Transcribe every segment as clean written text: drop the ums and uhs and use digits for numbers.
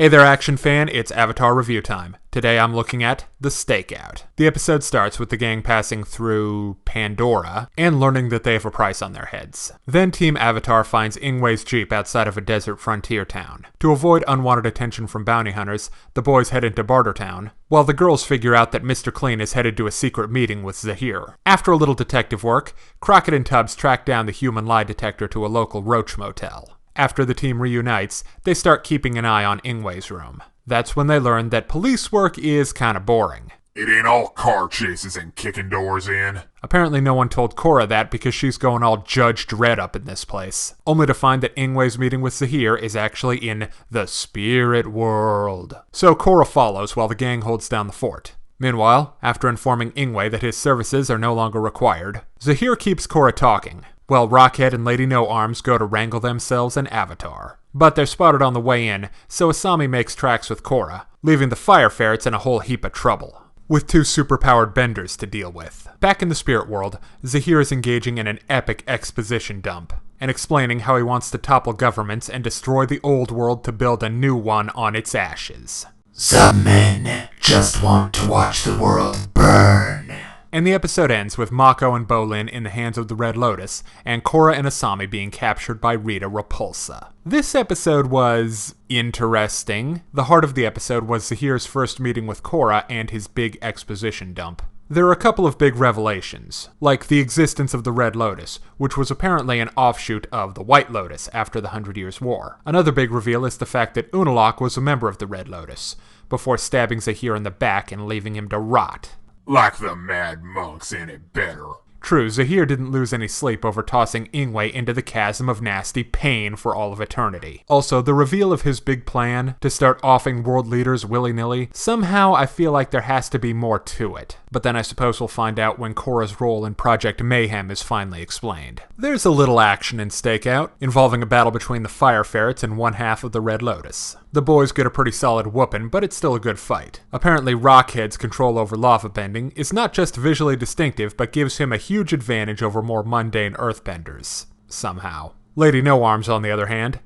Hey there, action fan, it's Avatar review time. Today I'm looking at The Stakeout. The episode starts with the gang passing through Pandora and learning that they have a price on their heads. Then Team Avatar finds Ingwe's jeep outside of a desert frontier town. To avoid unwanted attention from bounty hunters, the boys head into Bartertown, while the girls figure out that Mr. Clean is headed to a secret meeting with Zahir. After a little detective work, Crockett and Tubbs track down the human lie detector to a local roach motel. After the team reunites, they start keeping an eye on Ingwe's room. That's when they learn that police work is kinda boring. It ain't all car chases and kicking doors in. Apparently no one told Korra that because she's going all Judge Dredd up in this place. Only to find that Ingwe's meeting with Zahir is actually in the spirit world. So Korra follows while the gang holds down the fort. Meanwhile, after informing Ingwe that his services are no longer required, Zahir keeps Korra talking, while Rockhead and Lady No-Arms go to wrangle themselves an avatar. But they're spotted on the way in, so Asami makes tracks with Korra, leaving the fire ferrets in a whole heap of trouble, with two superpowered benders to deal with. Back in the spirit world, Zahir is engaging in an epic exposition dump, and explaining how he wants to topple governments and destroy the old world to build a new one on its ashes. Some men just want to watch the world burn. And the episode ends with Mako and Bolin in the hands of the Red Lotus, and Korra and Asami being captured by Rita Repulsa. This episode was interesting. The heart of the episode was Zahir's first meeting with Korra and his big exposition dump. There are a couple of big revelations, like the existence of the Red Lotus, which was apparently an offshoot of the White Lotus after the 100 Years' War. Another big reveal is the fact that Unalaq was a member of the Red Lotus, before stabbing Zahir in the back and leaving him to rot. Like the mad monks in it better. True, Zahir didn't lose any sleep over tossing Ingwe into the chasm of nasty pain for all of eternity. Also, the reveal of his big plan to start offing world leaders willy-nilly, somehow I feel like there has to be more to it. But then I suppose we'll find out when Korra's role in Project Mayhem is finally explained. There's a little action in Stakeout, involving a battle between the Fire Ferrets and one half of the Red Lotus. The boys get a pretty solid whooping, but it's still a good fight. Apparently Rockhead's control over lava bending is not just visually distinctive, but gives him a huge advantage over more mundane earthbenders. Somehow. Lady No-Arms, on the other hand,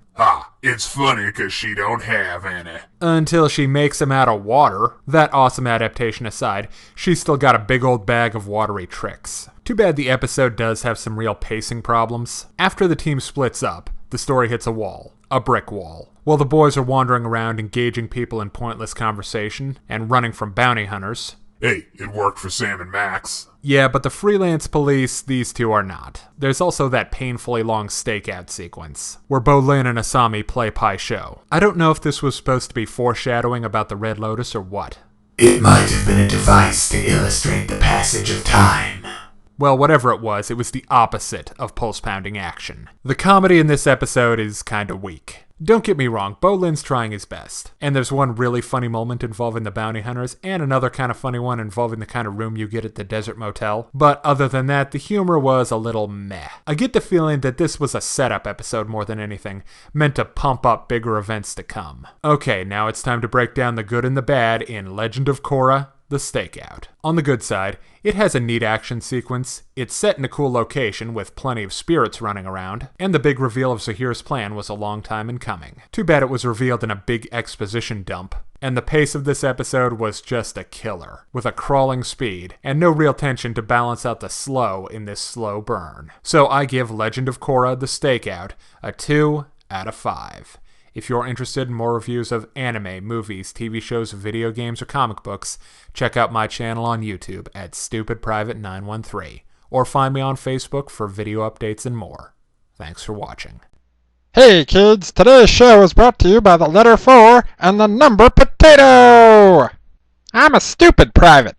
It's funny 'cause she don't have any. until she makes him out of water. That awesome adaptation aside, she's still got a big old bag of watery tricks. Too bad the episode does have some real pacing problems. After the team splits up, the story hits a wall. A brick wall. While the boys are wandering around engaging people in pointless conversation and running from bounty hunters. Hey, it worked for Sam and Max. Yeah, but the freelance police, these two are not. There's also that painfully long stakeout sequence, where Bolin and Asami play Pai Sho. I don't know if this was supposed to be foreshadowing about the Red Lotus or what. It might have been a device to illustrate the passage of time. Well, whatever it was the opposite of pulse-pounding action. The comedy in this episode is kinda weak. Don't get me wrong, Bolin's trying his best. And there's one really funny moment involving the bounty hunters, and another kind of funny one involving the kind of room you get at the desert motel. But other than that, the humor was a little meh. I get the feeling that this was a setup episode more than anything, meant to pump up bigger events to come. Okay, now it's time to break down the good and the bad in Legend of Korra, The Stakeout. On the good side, it has a neat action sequence, it's set in a cool location with plenty of spirits running around, and the big reveal of Zahir's plan was a long time in coming. Too bad it was revealed in a big exposition dump, and the pace of this episode was just a killer, with a crawling speed, and no real tension to balance out the slow in this slow burn. So I give Legend of Korra, The Stakeout, a 2 out of 5. If you're interested in more reviews of anime, movies, TV shows, video games, or comic books, check out my channel on YouTube at StupidPrivate913, or find me on Facebook for video updates and more. Thanks for watching. Hey kids, today's show is brought to you by the letter 4 and the number potato! I'm a stupid private.